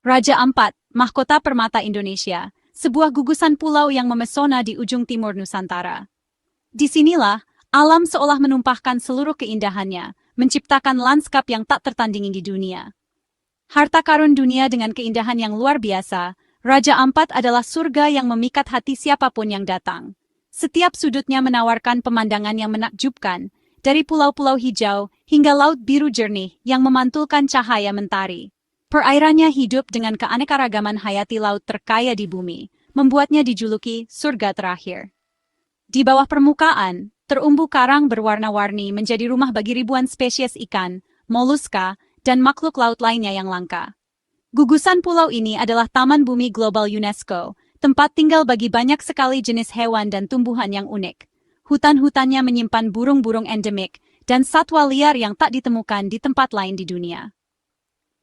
Raja Ampat, Mahkota Permata Indonesia, sebuah gugusan pulau yang memesona di ujung timur Nusantara. Disinilah, alam seolah menumpahkan seluruh keindahannya, menciptakan lanskap yang tak tertandingi di dunia. Harta karun dunia dengan keindahan yang luar biasa, Raja Ampat adalah surga yang memikat hati siapapun yang datang. Setiap sudutnya menawarkan pemandangan yang menakjubkan, dari pulau-pulau hijau hingga laut biru jernih yang memantulkan cahaya mentari. Perairannya hidup dengan keanekaragaman hayati laut terkaya di bumi, membuatnya dijuluki surga terakhir. Di bawah permukaan, terumbu karang berwarna-warni menjadi rumah bagi ribuan spesies ikan, moluska, dan makhluk laut lainnya yang langka. Gugusan pulau ini adalah Taman Bumi Global UNESCO, tempat tinggal bagi banyak sekali jenis hewan dan tumbuhan yang unik. Hutan-hutannya menyimpan burung-burung endemik dan satwa liar yang tak ditemukan di tempat lain di dunia.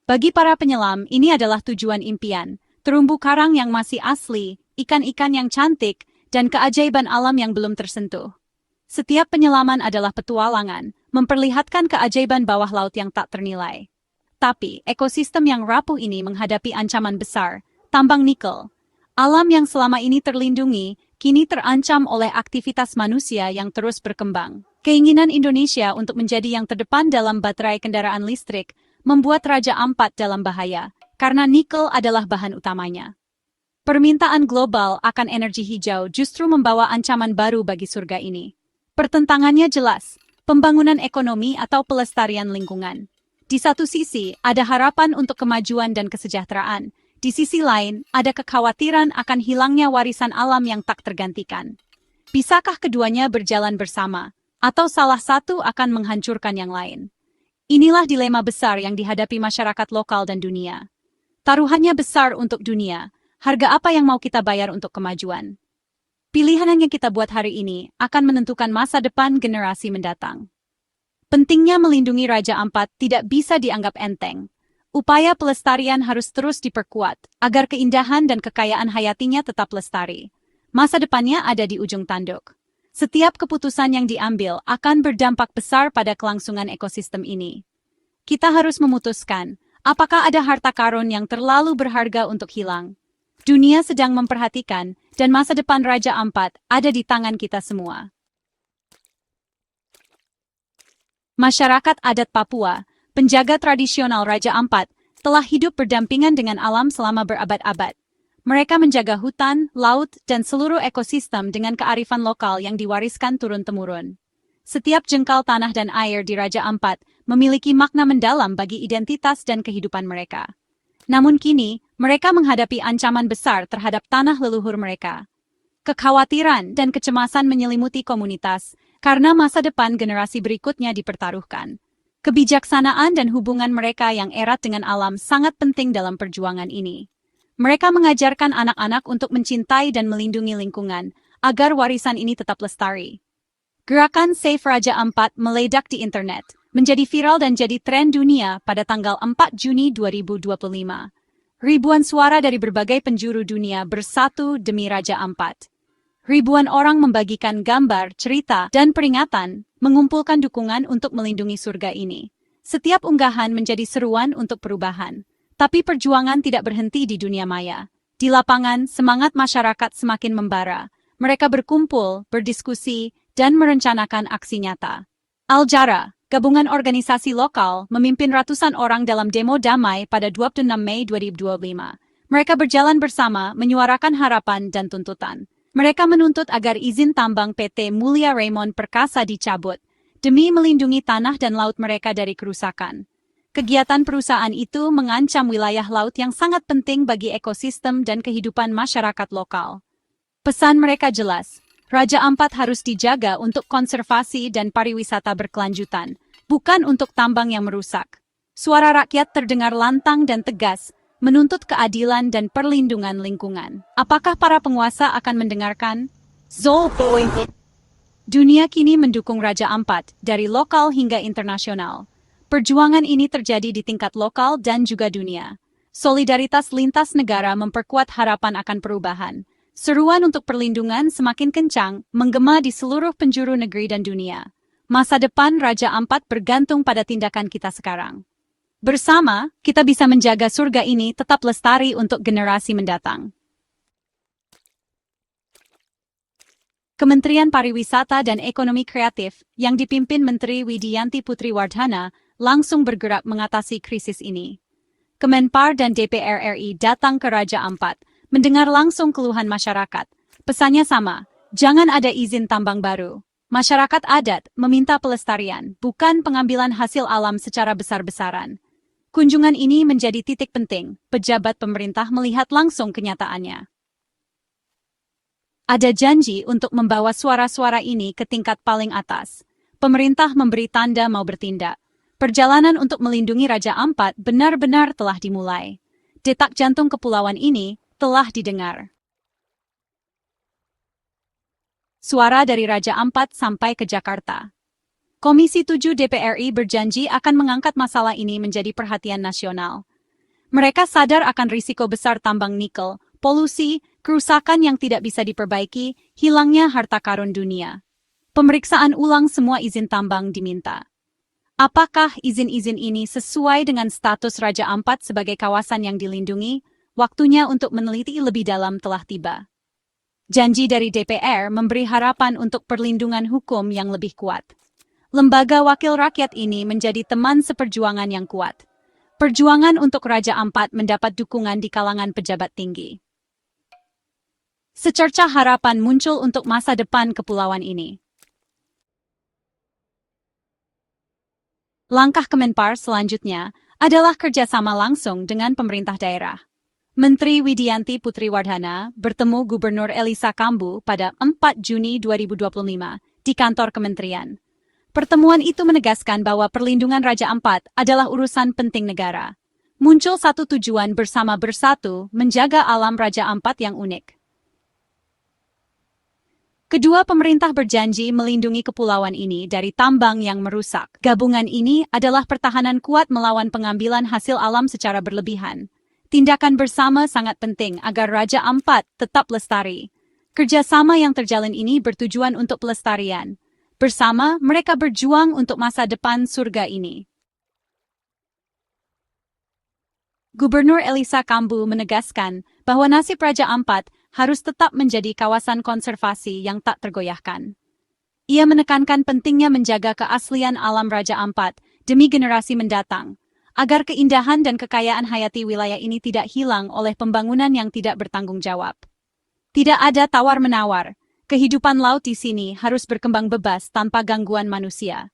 Bagi para penyelam, ini adalah tujuan impian, terumbu karang yang masih asli, ikan-ikan yang cantik, dan keajaiban alam yang belum tersentuh. Setiap penyelaman adalah petualangan, memperlihatkan keajaiban bawah laut yang tak ternilai. Tapi, ekosistem yang rapuh ini menghadapi ancaman besar, tambang nikel. Alam yang selama ini terlindungi, kini terancam oleh aktivitas manusia yang terus berkembang. Keinginan Indonesia untuk menjadi yang terdepan dalam baterai kendaraan listrik membuat Raja Ampat dalam bahaya, karena nikel adalah bahan utamanya. Permintaan global akan energi hijau justru membawa ancaman baru bagi surga ini. Pertentangannya jelas, pembangunan ekonomi atau pelestarian lingkungan. Di satu sisi, ada harapan untuk kemajuan dan kesejahteraan. Di sisi lain, ada kekhawatiran akan hilangnya warisan alam yang tak tergantikan. Bisakah keduanya berjalan bersama, atau salah satu akan menghancurkan yang lain? Inilah dilema besar yang dihadapi masyarakat lokal dan dunia. Taruhannya besar untuk dunia. Harga apa yang mau kita bayar untuk kemajuan? Pilihan yang kita buat hari ini akan menentukan masa depan generasi mendatang. Pentingnya melindungi Raja Ampat tidak bisa dianggap enteng. Upaya pelestarian harus terus diperkuat, agar keindahan dan kekayaan hayatinya tetap lestari. Masa depannya ada di ujung tanduk. Setiap keputusan yang diambil akan berdampak besar pada kelangsungan ekosistem ini. Kita harus memutuskan, apakah ada harta karun yang terlalu berharga untuk hilang. Dunia sedang memperhatikan, dan masa depan Raja Ampat ada di tangan kita semua. Masyarakat adat Papua, penjaga tradisional Raja Ampat, telah hidup berdampingan dengan alam selama berabad-abad. Mereka menjaga hutan, laut, dan seluruh ekosistem dengan kearifan lokal yang diwariskan turun-temurun. Setiap jengkal tanah dan air di Raja Ampat memiliki makna mendalam bagi identitas dan kehidupan mereka. Namun kini, mereka menghadapi ancaman besar terhadap tanah leluhur mereka. Kekhawatiran dan kecemasan menyelimuti komunitas, karena masa depan generasi berikutnya dipertaruhkan. Kebijaksanaan dan hubungan mereka yang erat dengan alam sangat penting dalam perjuangan ini. Mereka mengajarkan anak-anak untuk mencintai dan melindungi lingkungan, agar warisan ini tetap lestari. Gerakan Save Raja Ampat meledak di internet, menjadi viral dan jadi tren dunia pada tanggal 4 Juni 2025. Ribuan suara dari berbagai penjuru dunia bersatu demi Raja Ampat. Ribuan orang membagikan gambar, cerita, dan peringatan, mengumpulkan dukungan untuk melindungi surga ini. Setiap unggahan menjadi seruan untuk perubahan. Tapi perjuangan tidak berhenti di dunia maya. Di lapangan, semangat masyarakat semakin membara. Mereka berkumpul, berdiskusi, dan merencanakan aksi nyata. Al-Jara, gabungan organisasi lokal, memimpin ratusan orang dalam demo damai pada 26 Mei 2025. Mereka berjalan bersama, menyuarakan harapan dan tuntutan. Mereka menuntut agar izin tambang PT Mulia Raymond Perkasa dicabut, demi melindungi tanah dan laut mereka dari kerusakan. Kegiatan perusahaan itu mengancam wilayah laut yang sangat penting bagi ekosistem dan kehidupan masyarakat lokal. Pesan mereka jelas, Raja Ampat harus dijaga untuk konservasi dan pariwisata berkelanjutan, bukan untuk tambang yang merusak. Suara rakyat terdengar lantang dan tegas, menuntut keadilan dan perlindungan lingkungan. Apakah para penguasa akan mendengarkan? Dunia kini mendukung Raja Ampat, dari lokal hingga internasional. Perjuangan ini terjadi di tingkat lokal dan juga dunia. Solidaritas lintas negara memperkuat harapan akan perubahan. Seruan untuk perlindungan semakin kencang, menggema di seluruh penjuru negeri dan dunia. Masa depan Raja Ampat bergantung pada tindakan kita sekarang. Bersama, kita bisa menjaga surga ini tetap lestari untuk generasi mendatang. Kementerian Pariwisata dan Ekonomi Kreatif yang dipimpin Menteri Widianti Putri Wardhana langsung bergerak mengatasi krisis ini. Kemenpar dan DPR RI datang ke Raja Ampat, mendengar langsung keluhan masyarakat. Pesannya sama, jangan ada izin tambang baru. Masyarakat adat meminta pelestarian, bukan pengambilan hasil alam secara besar-besaran. Kunjungan ini menjadi titik penting, pejabat pemerintah melihat langsung kenyataannya. Ada janji untuk membawa suara-suara ini ke tingkat paling atas. Pemerintah memberi tanda mau bertindak. Perjalanan untuk melindungi Raja Ampat benar-benar telah dimulai. Detak jantung kepulauan ini telah didengar. Suara dari Raja Ampat sampai ke Jakarta. Komisi 7 DPR RI berjanji akan mengangkat masalah ini menjadi perhatian nasional. Mereka sadar akan risiko besar tambang nikel, polusi, kerusakan yang tidak bisa diperbaiki, hilangnya harta karun dunia. Pemeriksaan ulang semua izin tambang diminta. Apakah izin-izin ini sesuai dengan status Raja Ampat sebagai kawasan yang dilindungi? Waktunya untuk meneliti lebih dalam telah tiba. Janji dari DPR memberi harapan untuk perlindungan hukum yang lebih kuat. Lembaga wakil rakyat ini menjadi teman seperjuangan yang kuat. Perjuangan untuk Raja Ampat mendapat dukungan di kalangan pejabat tinggi. Secercah harapan muncul untuk masa depan kepulauan ini. Langkah Kemenpar selanjutnya adalah kerjasama langsung dengan pemerintah daerah. Menteri Widianti Putri Wardhana bertemu Gubernur Elisa Kambu pada 4 Juni 2025 di kantor kementerian. Pertemuan itu menegaskan bahwa perlindungan Raja Ampat adalah urusan penting negara. Muncul satu tujuan bersama bersatu menjaga alam Raja Ampat yang unik. Kedua pemerintah berjanji melindungi kepulauan ini dari tambang yang merusak. Gabungan ini adalah pertahanan kuat melawan pengambilan hasil alam secara berlebihan. Tindakan bersama sangat penting agar Raja Ampat tetap lestari. Kerjasama yang terjalin ini bertujuan untuk pelestarian. Bersama, mereka berjuang untuk masa depan surga ini. Gubernur Elisa Kambu menegaskan bahwa nasib Raja Ampat harus tetap menjadi kawasan konservasi yang tak tergoyahkan. Ia menekankan pentingnya menjaga keaslian alam Raja Ampat demi generasi mendatang, agar keindahan dan kekayaan hayati wilayah ini tidak hilang oleh pembangunan yang tidak bertanggung jawab. Tidak ada tawar-menawar, kehidupan laut di sini harus berkembang bebas tanpa gangguan manusia.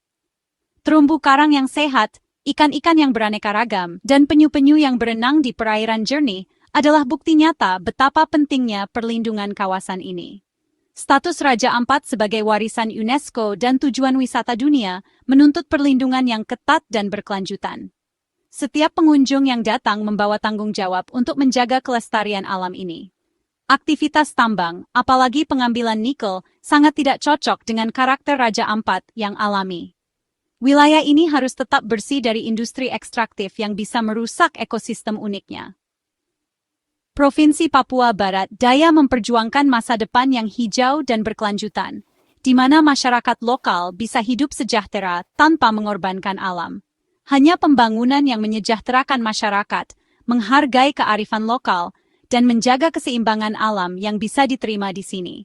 Terumbu karang yang sehat, ikan-ikan yang beraneka ragam, dan penyu-penyu yang berenang di perairan jernih adalah bukti nyata betapa pentingnya perlindungan kawasan ini. Status Raja Ampat sebagai warisan UNESCO dan tujuan wisata dunia menuntut perlindungan yang ketat dan berkelanjutan. Setiap pengunjung yang datang membawa tanggung jawab untuk menjaga kelestarian alam ini. Aktivitas tambang, apalagi pengambilan nikel, sangat tidak cocok dengan karakter Raja Ampat yang alami. Wilayah ini harus tetap bersih dari industri ekstraktif yang bisa merusak ekosistem uniknya. Provinsi Papua Barat Daya memperjuangkan masa depan yang hijau dan berkelanjutan, di mana masyarakat lokal bisa hidup sejahtera tanpa mengorbankan alam. Hanya pembangunan yang menyejahterakan masyarakat, menghargai kearifan lokal, dan menjaga keseimbangan alam yang bisa diterima di sini.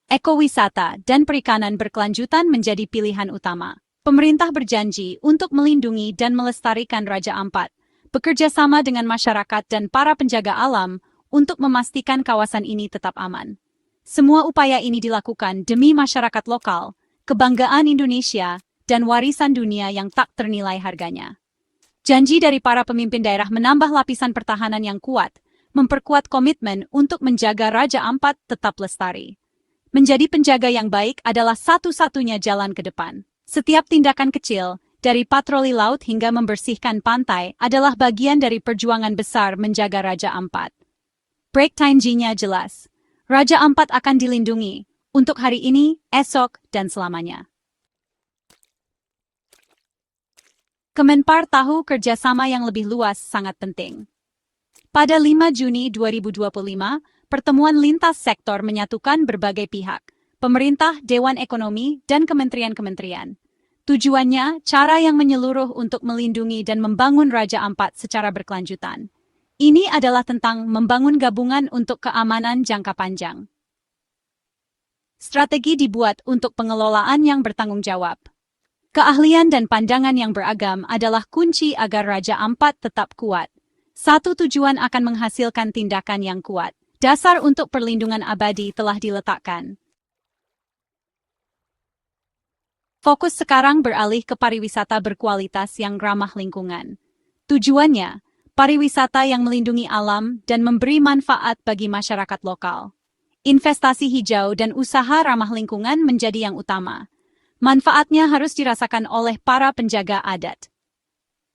Ekowisata dan perikanan berkelanjutan menjadi pilihan utama. Pemerintah berjanji untuk melindungi dan melestarikan Raja Ampat, bekerja sama dengan masyarakat dan para penjaga alam untuk memastikan kawasan ini tetap aman. Semua upaya ini dilakukan demi masyarakat lokal, kebanggaan Indonesia, dan warisan dunia yang tak ternilai harganya. Janji dari para pemimpin daerah menambah lapisan pertahanan yang kuat, memperkuat komitmen untuk menjaga Raja Ampat tetap lestari. Menjadi penjaga yang baik adalah satu-satunya jalan ke depan. Setiap tindakan kecil, dari patroli laut hingga membersihkan pantai, adalah bagian dari perjuangan besar menjaga Raja Ampat. Break time-nya jelas. Raja Ampat akan dilindungi untuk hari ini, esok, dan selamanya. Kemenpar tahu kerjasama yang lebih luas sangat penting. Pada 5 Juni 2025, pertemuan lintas sektor menyatukan berbagai pihak, pemerintah, Dewan Ekonomi, dan kementerian-kementerian. Tujuannya, cara yang menyeluruh untuk melindungi dan membangun Raja Ampat secara berkelanjutan. Ini adalah tentang membangun gabungan untuk keamanan jangka panjang. Strategi dibuat untuk pengelolaan yang bertanggung jawab. Keahlian dan pandangan yang beragam adalah kunci agar Raja Ampat tetap kuat. Satu tujuan akan menghasilkan tindakan yang kuat. Dasar untuk perlindungan abadi telah diletakkan. Fokus sekarang beralih ke pariwisata berkualitas yang ramah lingkungan. Tujuannya, pariwisata yang melindungi alam dan memberi manfaat bagi masyarakat lokal. Investasi hijau dan usaha ramah lingkungan menjadi yang utama. Manfaatnya harus dirasakan oleh para penjaga adat.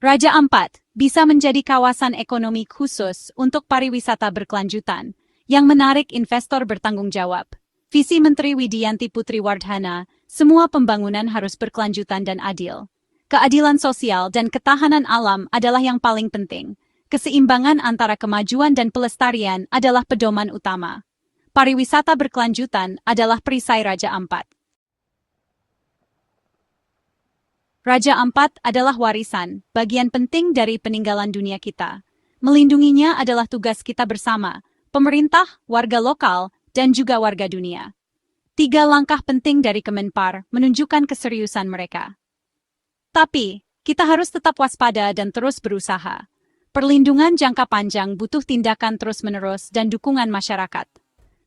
Raja Ampat bisa menjadi kawasan ekonomi khusus untuk pariwisata berkelanjutan yang menarik investor bertanggung jawab. Visi Menteri Widianti Putri Wardhana, semua pembangunan harus berkelanjutan dan adil. Keadilan sosial dan ketahanan alam adalah yang paling penting. Keseimbangan antara kemajuan dan pelestarian adalah pedoman utama. Pariwisata berkelanjutan adalah perisai Raja Ampat. Raja Ampat adalah warisan, bagian penting dari peninggalan dunia kita. Melindunginya adalah tugas kita bersama, pemerintah, warga lokal, dan juga warga dunia. 3 langkah penting dari Kemenpar menunjukkan keseriusan mereka. Tapi, kita harus tetap waspada dan terus berusaha. Perlindungan jangka panjang butuh tindakan terus-menerus dan dukungan masyarakat.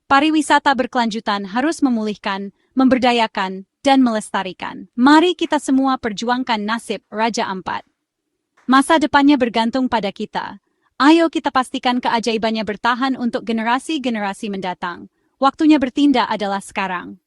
Pariwisata berkelanjutan harus memulihkan, memberdayakan, dan melestarikan. Mari kita semua perjuangkan nasib Raja Ampat. Masa depannya bergantung pada kita. Ayo kita pastikan keajaibannya bertahan untuk generasi-generasi mendatang. Waktunya bertindak adalah sekarang.